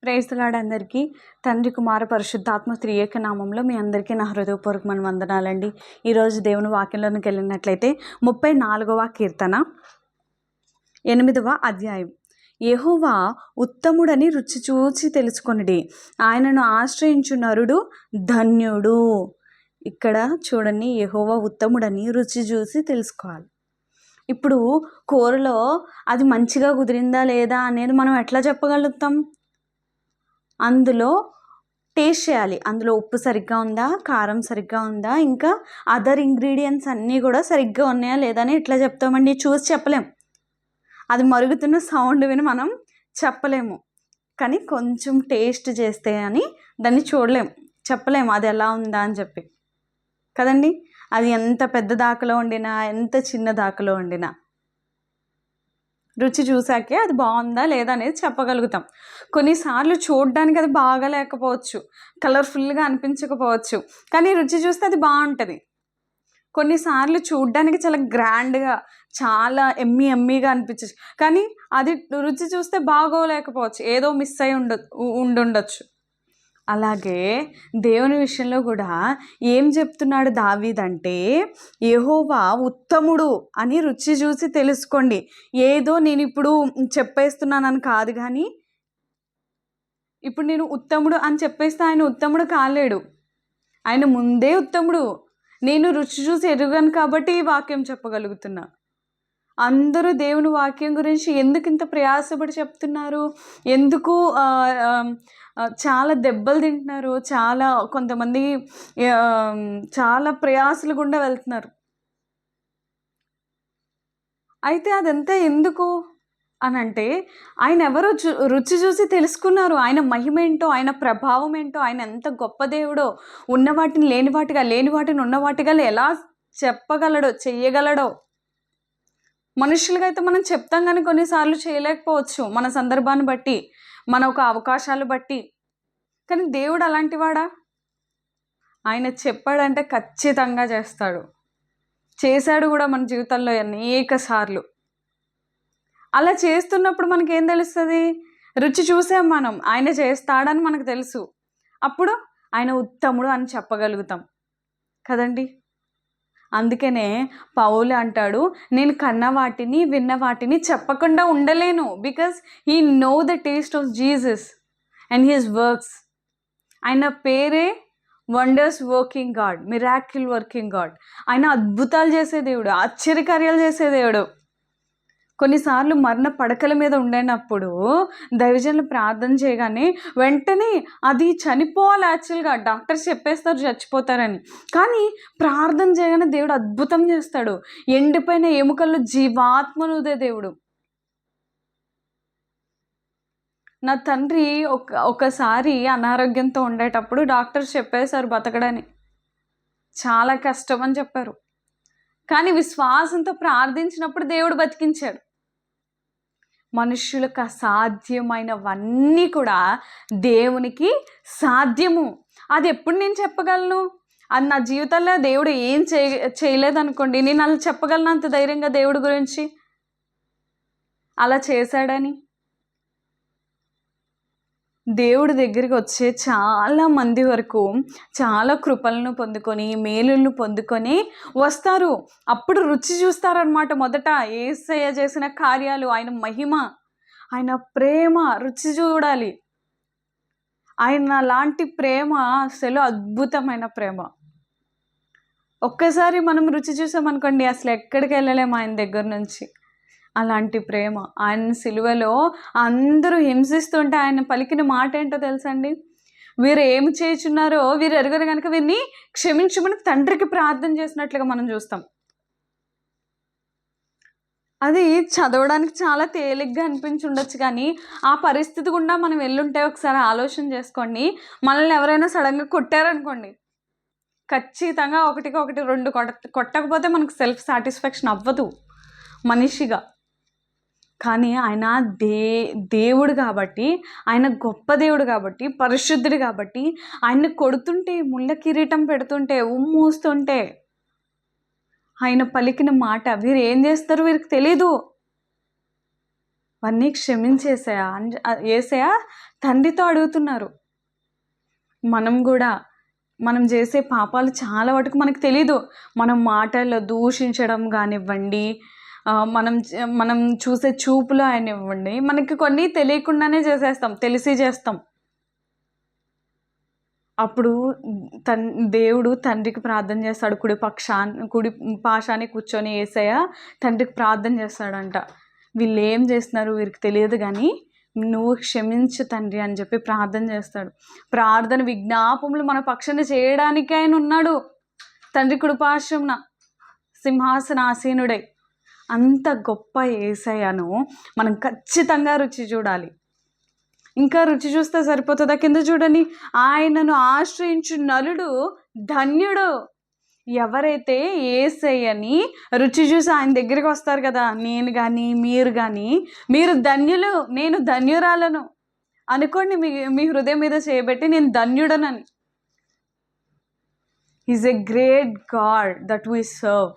Praise the lord అందరికీ. తండ్రి, కుమార, పరిశుద్ధాత్మ త్రియేక నామంలో మీ అందరికీ నా హృదయపూర్వకమైన వందనాలండి. ఈరోజు దేవుని వాక్యంలోనికి వెళ్ళినట్లయితే 34వ కీర్తన 8వ అధ్యాయం. యెహోవా ఉత్తముడని రుచి చూచి తెలుసుకొనిడి, ఆయనను ఆశ్రయించు నరుడు ధన్యుడు. ఇక్కడ చూడండి, యెహోవా ఉత్తముడని రుచి చూసి తెలుసుకోవాలి. ఇప్పుడు కూరలో అది మంచిగా కుదిరిందా లేదా అనేది మనం ఎట్లా చెప్పగలుగుతాం? అందులో టేస్ట్ చేయాలి. అందులో ఉప్పు సరిగ్గా ఉందా, కారం సరిగ్గా ఉందా, ఇంకా అదర్ ఇంగ్రీడియంట్స్ అన్నీ కూడా సరిగ్గా ఉన్నాయా లేదా అని ఎట్లా చెప్తామండి? చూసి చెప్పలేం. అది మరుగుతున్న సౌండ్ విని మనం చెప్పలేము. కానీ కొంచెం టేస్ట్ చేస్తే అని దాన్ని చూడలేం, చెప్పలేము అది ఎలా ఉందా అని చెప్పి కదండి. అది ఎంత పెద్ద దాకలో వండినా, ఎంత చిన్న దాకలో వండినా రుచి చూసాకే అది బాగుందా లేదా అనేది చెప్పగలుగుతాం. కొన్నిసార్లు చూడడానికి అది బాగా లేకపోవచ్చు, కలర్ఫుల్గా అనిపించకపోవచ్చు, కానీ రుచి చూస్తే అది బాగుంటుంది. కొన్నిసార్లు చూడడానికి చాలా గ్రాండ్గా, చాలా ఎమ్మీగా అనిపించచ్చు, కానీ అది రుచి చూస్తే బాగోలేకపోవచ్చు, ఏదో మిస్ అయి ఉండుండొచ్చు. అలాగే దేవుని విషయంలో కూడా ఏం చెప్తున్నాడు దావీదంటే, యెహోవా ఉత్తముడు అని రుచి చూసి తెలుసుకోండి. ఏదో నేను ఇప్పుడు చెప్పేస్తున్నానని కాదు, కానీ ఇప్పుడు నేను ఉత్తముడు అని చెప్పేస్తే ఆయన ఉత్తముడు కాలేడు. ఆయన ముందే ఉత్తముడు. నేను రుచి చూసి ఎరుగను కాబట్టి ఈ వాక్యం చెప్పగలుగుతున్నా. అందరూ దేవుని వాక్యం గురించి ఎందుకు ఇంత ప్రయాసపడి చెప్తున్నారు? ఎందుకు చాలా దెబ్బలు తింటున్నారు? కొంతమంది చాలా ప్రయాసలు గుండా వెళ్తున్నారు. అయితే అదంతా ఎందుకు అని అంటే, ఆయన ఎవరో రుచి చూసి తెలుసుకున్నారు. ఆయన మహిమ ఏంటో, ఆయన ప్రభావం ఏంటో, ఆయన ఎంత గొప్ప దేవుడో, ఉన్న వాటిని లేని వాటిగా, లేని వాటిని ఉన్న వాటిగా ఎలా చెప్పగలడో, చెయ్యగలడో. మనుషులుగా అయితే మనం చెప్తాం, కానీ కొన్నిసార్లు చేయలేకపోవచ్చు, మన సందర్భాన్ని బట్టి, మన ఒక అవకాశాలు బట్టి. కానీ దేవుడు అలాంటి వాడా? ఆయన చెప్పాడంటే ఖచ్చితంగా చేస్తాడు. చేశాడు కూడా మన జీవితంలో అనేక సార్లు. అలా చేస్తున్నప్పుడు మనకేం తెలుస్తుంది? రుచి చూసాం మనం, ఆయన చేస్తాడని మనకు తెలుసు. అప్పుడు ఆయన ఉత్తముడు అని చెప్పగలుగుతాం కదండి. అందుకనే పౌలు అంటాడు, నేను కన్న వాటిని, విన్న వాటిని చెప్పకుండా ఉండలేను. Because he know the taste of Jesus and his works. ఆయన పేరే wonders working God, miracle working God. ఆయన అద్భుతాలు చేసే దేవుడు, ఆశ్చర్యకార్యాలు చేసే దేవుడు. కొన్నిసార్లు మరణ పడకల మీద ఉండేటప్పుడు దైవజనులు ప్రార్థన చేయగానే వెంటనే అది చనిపోవాలి. యాక్చువల్గా డాక్టర్స్ చెప్పేస్తారు చచ్చిపోతారని, కానీ ప్రార్థన చేయగానే దేవుడు అద్భుతం చేస్తాడు. ఎండిపోయిన ఎముకల్లో జీవాత్మనుదే దేవుడు. నా తండ్రి ఒకసారి అనారోగ్యంతో ఉండేటప్పుడు డాక్టర్స్ చెప్పేశారు బతకడని, చాలా కష్టం అని చెప్పారు. కానీ విశ్వాసంతో ప్రార్థించినప్పుడు దేవుడు బతికించాడు. మనుష్యులకు అసాధ్యమైనవన్నీ కూడా దేవునికి సాధ్యము. అది ఎప్పుడు నేను చెప్పగలను? అది నా జీవితంలో దేవుడు ఏం చేయలేదనుకోండి, నేను అలా చెప్పగలను అంత ధైర్యంగా దేవుడి గురించి అలా చేశాడని. దేవుడి దగ్గరికి వచ్చే చాలా మంది వరకు చాలా కృపలను పొందుకొని, మేలులను పొందుకొని వస్తారు. అప్పుడు రుచి చూస్తారనమాట. మొదట యేసయ్య చేసిన కార్యాలు, ఆయన మహిమ, ఆయన ప్రేమ రుచి చూడాలి. ఆయన లాంటి ప్రేమ అసలు అద్భుతమైన ప్రేమ. ఒక్కసారి మనం రుచి చూసామనుకోండి, అసలు ఎక్కడికి వెళ్ళలేము ఆయన దగ్గర నుంచి. అలాంటి ప్రేమ. ఆయన సిలువలో అందరూ హింసిస్తుంటే ఆయన పలికిన మాట ఏంటో తెలుసండి? వీరు ఏమి చేయుచున్నారో వీరు ఎరుగరు కనుక వీరిని క్షమించమని తండ్రికి ప్రార్థన చేసినట్లుగా మనం చూస్తాం. అది చదవడానికి చాలా తేలిగ్గా అనిపించి ఉండొచ్చు, కానీ ఆ పరిస్థితి గుండా మనం వెళ్ళుంటే ఒకసారి ఆలోచన చేసుకోండి. మనల్ని ఎవరైనా సడన్గా కొట్టారనుకోండి, ఖచ్చితంగా ఒకటికి ఒకటి 2 కొట్టకపోతే మనకు సెల్ఫ్ సాటిస్ఫాక్షన్ అవ్వదు మనిషిగా. కానీ ఆయన దేవుడు కాబట్టి, ఆయన గొప్ప దేవుడు కాబట్టి, పరిశుద్ధుడు కాబట్టి, ఆయన్ని కొడుతుంటే, ముళ్ళ కిరీటం పెడుతుంటే, ఉమ్మూస్తుంటే ఆయన పలికిన మాట వీరు ఏం చేస్తారు వీరికి తెలీదు, అవన్నీ క్షమించేసాయా యేసయ్య తండ్రితో అడుగుతున్నారు. మనం కూడా మనం చేసే పాపాలు చాలా వరకు మనకు తెలీదు. మనం మాటల్లో దూషించడం కానివ్వండి, మనం చూసే చూపులు ఆయనివ్వండి, మనకి కొన్ని తెలియకుండానే చేసేస్తాం, తెలిసి చేస్తాం. అప్పుడు దేవుడు తండ్రికి ప్రార్థన చేస్తాడు. కుడి పాశాన్ని కూర్చొని యేసయ్య తండ్రికి ప్రార్థన చేస్తాడంట. వీళ్ళు ఏం చేస్తున్నారు వీరికి తెలియదు కానీ నువ్వు క్షమించు తండ్రి అని చెప్పి ప్రార్థన చేస్తాడు. ప్రార్థన విజ్ఞాపములు మన పక్షాన చేయడానికి ఆయన ఉన్నాడు. తండ్రి కుడిపార్శ్వమున సింహాసనాసీనుడై. అంత గొప్ప యేసయ్యను మనం ఖచ్చితంగా రుచి చూడాలి. ఇంకా రుచి చూస్తే సరిపోతుందా? కింద చూడండి, ఆయనను ఆశ్రయించు నరుడు ధన్యుడు. ఎవరైతే యేసయ్యని రుచి చూసి ఆయన దగ్గరికి వస్తారు కదా, నేను కానీ మీరు కానీ, మీరు ధన్యులు, నేను ధన్యురాలను అనుకోండి. మీ హృదయం మీద చేయబెట్టి నేను ధన్యుడనని. Is a great God that we serve.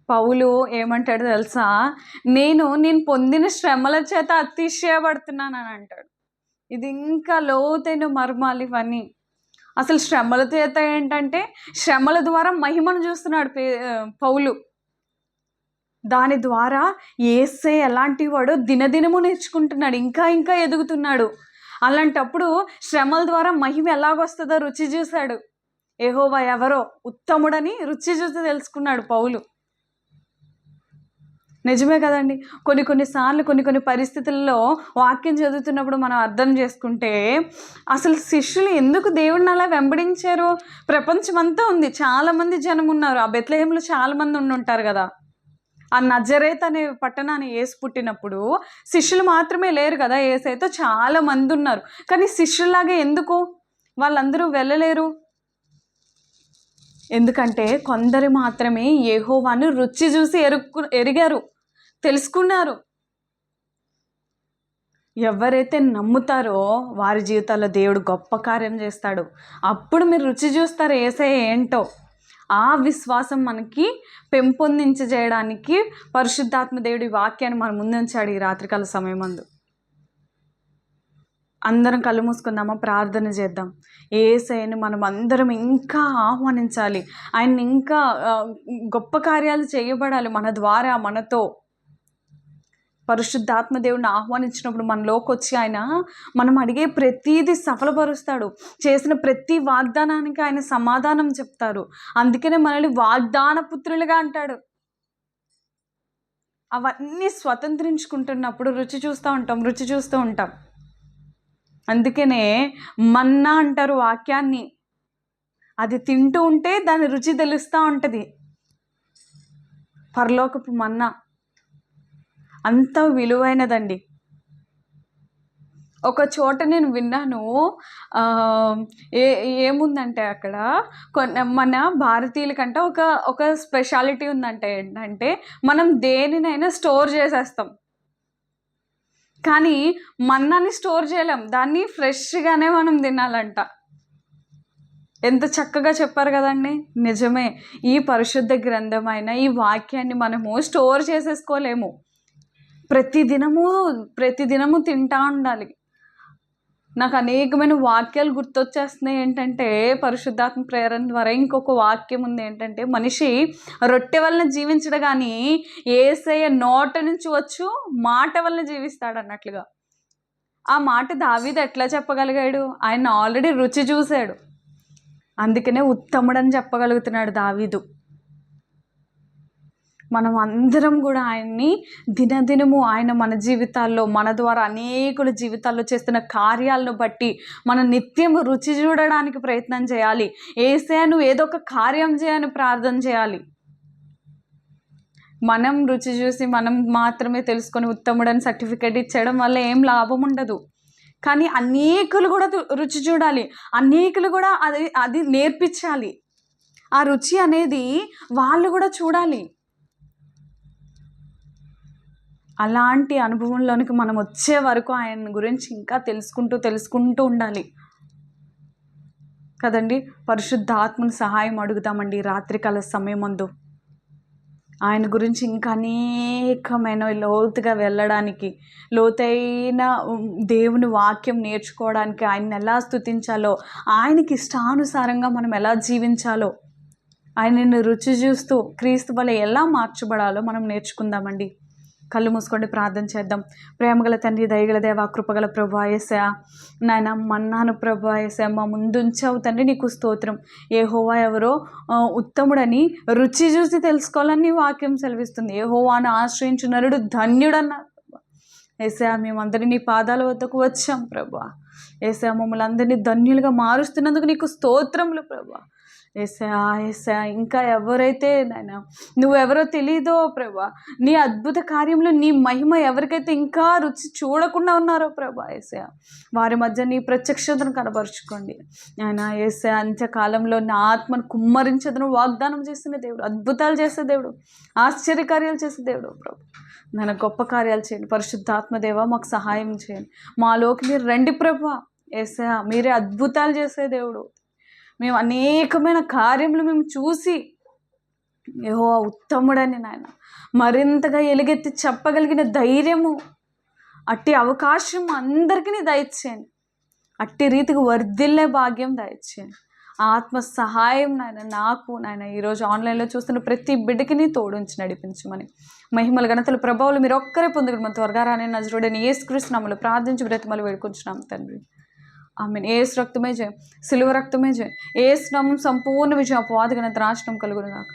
Paul ఏమంటాడు తెలుసా? నేను పొందిన శ్రమల చేత అతిశయపడుతున్నాను అని అంటాడు. ఇది ఇంకా లోతైన మర్మాలు ఇవన్నీ. అసలు శ్రమల చేత ఏంటంటే శ్రమల ద్వారా మహిమను చూస్తున్నాడు పౌలు. దాని ద్వారా యేసయ్య ఎలాంటి వాడో దినదినము నేర్చుకుంటున్నాడు, ఇంకా ఇంకా ఎదుగుతున్నాడు. అలాంటప్పుడు శ్రమల ద్వారా మహిమ ఎలాగొస్తుందో రుచి చూశాడు. యెహోవా ఎవరో ఉత్తముడని రుచి చూసి తెలుసుకున్నాడు పౌలు. నిజమే కదండి. కొన్నిసార్లు కొన్ని పరిస్థితుల్లో వాక్యం చదువుతున్నప్పుడు మనం అర్థం చేసుకుంటే అసలు శిష్యులు ఎందుకు దేవుడిని అలా వెంబడించారు? ప్రపంచమంతా ఉంది, చాలామంది జనం ఉన్నారు. ఆ బెత్లెహేంలో చాలామంది ఉంటారు కదా. ఆ నజరేత్ అనే పట్టణాన్ని యేసు పుట్టినప్పుడు శిష్యులు మాత్రమే లేరు కదా, యేసయ్యతో చాలా మంది ఉన్నారు. కానీ శిష్యుల్లాగా ఎందుకు వాళ్ళందరూ వెళ్ళలేరు? ఎందుకంటే కొందరు మాత్రమే యెహోవాను రుచి చూసి ఎరిగారు, తెలుసుకున్నారు. ఎవరైతే నమ్ముతారో వారి జీవితాల్లో దేవుడు గొప్ప కార్యం చేస్తాడు. అప్పుడు మీరు రుచి చూస్తారు యేసయ్య ఏంటో. ఆ విశ్వాసం మనకి పెంపొందించజేయడానికి పరిశుద్ధాత్మ దేవుడి వాక్యాన్ని మన ముందు ఉంచాడు ఈ రాత్రికాల సమయమందు. అందరం కళ్ళు మూసుకుందామా, ప్రార్థన చేద్దాం. యేసయ్యను మనం అందరం ఇంకా ఆహ్వానించాలి. ఆయన ఇంకా గొప్ప కార్యాలు చేయబడాలి మన ద్వారా, మనతో. పరిశుద్ధాత్మ దేవుడిని ఆహ్వానించినప్పుడు మనలోకి వచ్చి ఆయన మనం అడిగే ప్రతీది సఫలపరుస్తాడు. చేసిన ప్రతి వాగ్దానానికి ఆయన సమాధానం చెప్తారు. అందుకనే మనల్ని వాగ్దాన పుత్రులుగా అంటాడు. అవన్నీ స్వతంత్రించుకుంటున్నప్పుడు రుచి చూస్తూ ఉంటాం. అందుకనే మన్నా అంటారు వాక్యాన్ని. అది తింటూ ఉంటే దాని రుచి తెలుస్తూ ఉంటుంది. పరలోకపు మన్నా అంత విలువైనదండి. ఒక చోట నేను విన్నాను, ఏముందంటే అక్కడ మన భారతీయులకంటే ఒక స్పెషాలిటీ ఉందంటే ఏంటంటే మనం దేనినైనా స్టోర్ చేసేస్తాం, కానీ మన్నాని స్టోర్ చేయలేం. దాన్ని ఫ్రెష్గానే మనం తినాలంట. ఎంత చక్కగా చెప్పారు కదండి. నిజమే. ఈ పరిశుద్ధ గ్రంథమైన ఈ వాక్యాన్ని మనము స్టోర్ చేసేసుకోలేము. ప్రతిదినము తింటా ఉండాలి. నాకు అనేకమైన వాక్యాలు గుర్తొచ్చేస్తున్నాయి. ఏంటంటే పరిశుద్ధాత్మ ప్రేరణ ద్వారా ఇంకొక వాక్యం ఉంది. ఏంటంటే మనిషి రొట్టె వలన జీవించడు కానీ యేసయ్య నోట నుంచి వచ్చు మాట వలన జీవిస్తాడు అన్నట్లుగా. ఆ మాట దావీదు ఎట్లా చెప్పగలిగాడు? ఆయన ఆల్రెడీ రుచి చూశాడు, అందుకనే ఉత్తముడని చెప్పగలుగుతున్నాడు దావీదు. మనం అందరం కూడా ఆయన్ని దినదినము ఆయన మన జీవితాల్లో, మన ద్వారా అనేకుల జీవితాల్లో చేస్తున్న కార్యాలను బట్టి మనం నిత్యం రుచి చూడడానికి ప్రయత్నం చేయాలి. యేసయ్య నువ్వు ఏదో ఒక కార్యం చేయని ప్రార్థన చేయాలి. మనం రుచి చూసి మనం మాత్రమే తెలుసుకొని ఉత్తముడని సర్టిఫికేట్ ఇచ్చేయడం వల్ల ఏం లాభం ఉండదు. కానీ అనేకులు కూడా రుచి చూడాలి, అనేకులు కూడా అది నేర్పించాలి. ఆ రుచి అనేది వాళ్ళు కూడా చూడాలి. అలాంటి అనుభవంలోనికి మనం వచ్చే వరకు ఆయన గురించి ఇంకా తెలుసుకుంటూ ఉండాలి కదండి. పరిశుద్ధాత్మని సహాయం అడుగుతామండి రాత్రికాల సమయమందు. ఆయన గురించి ఇంకా అనేకమైన లోతుగా వెళ్ళడానికి, లోతైన దేవుని వాక్యం నేర్చుకోవడానికి, ఆయన్ని ఎలా స్తుతించాలో, ఆయనకి ఇష్టానుసారంగా మనం ఎలా జీవించాలో, ఆయనను రుచి చూస్తూ క్రీస్తు వలె ఎలా మార్చబడాలో మనం నేర్చుకుందామండి. కళ్ళు మూసుకొని ప్రార్థన చేద్దాం. ప్రేమగల తండ్రి, దయగల దేవ, కృపగల ప్రభువా యేసయ్యా, నాయన మన్నాను ప్రభువా యేసయ్యా మా ముందుంచావు తండ్రి, నీకు స్తోత్రం. యెహోవా ఎవరో ఉత్తముడని రుచి చూసి తెలుసుకోవాలని నీ వాక్యం సెలవిస్తుంది. యెహోవాను ఆశ్రయించు నరుడు ధన్యుడన్నారు. యేసయ్యా మేమందరినీ నీ పాదాల వద్దకు వచ్చాం ప్రభువా. యేసయ్యా మమ్మల్ని అందరినీ ధన్యులుగా మారుస్తున్నందుకు నీకు స్తోత్రములు ప్రభువా. యేసయ్యా, యేసయ్యా ఇంకా ఎవరైతే నాయన నువ్వెవరో తెలీదో ప్రభువా, నీ అద్భుత కార్యంలో నీ మహిమ ఎవరికైతే ఇంకా రుచి చూడకుండా ఉన్నారో ప్రభువా యేసయ్యా, వారి మధ్య నీ ప్రత్యక్షతను కనబరుచుకోండి ఆయన. యేసయ్యా అంత్యకాలంలో నా ఆత్మను కుమ్మరించదను వాగ్దానం చేసిన దేవుడు, అద్భుతాలు చేసే దేవుడు, ఆశ్చర్యకార్యాలు చేసే దేవుడు ప్రభు. నాన్న గొప్ప కార్యాలు చేయండి. పరిశుద్ధాత్మదేవ మాకు సహాయం చేయండి. మాలోకి మీరు రండి ప్రభువా యేసయ్యా, మీరే అద్భుతాలు చేసే దేవుడు. మేము అనేకమైన కార్యములు మేము చూసి యెహోవా ఉత్తముడని నాయన మరింతగా ఎలుగెత్తి చెప్పగలిగిన ధైర్యము, అట్టి అవకాశం అందరికీ దయచేయండి. అట్టి రీతికి వర్ధిల్లే భాగ్యం దయచేయండి. ఆత్మ సహాయం నాయన నాకు నాయన ఈరోజు ఆన్లైన్లో చూస్తున్న ప్రతి బిడ్డకి తోడుంచి నడిపించమని, మహిమల ఘనతలు ప్రభావాలు మీరు ఒక్కరే పొందుకుని మన త్వరగా రాని నజరుడని యేసుక్రీస్తు నామములో ప్రార్థించి బ్రతిమలు వేడుకుంటున్నాం తండ్రి. ఆమేన్. ఏసు రక్తమే జయం, సిలువ రక్తమే జయం. ఏసు నామం సంపూర్ణ విజయం, అపవాదిగా నాశనం కలుగును గాక.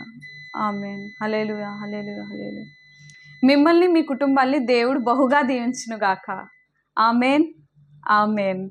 ఆమేన్. హల్లెలూయా, హల్లెలూయా, హల్లెలూయా. మిమ్మల్ని మీ కుటుంబాన్ని దేవుడు బహుగా దీవించును గాక. ఆమేన్, ఆమేన్.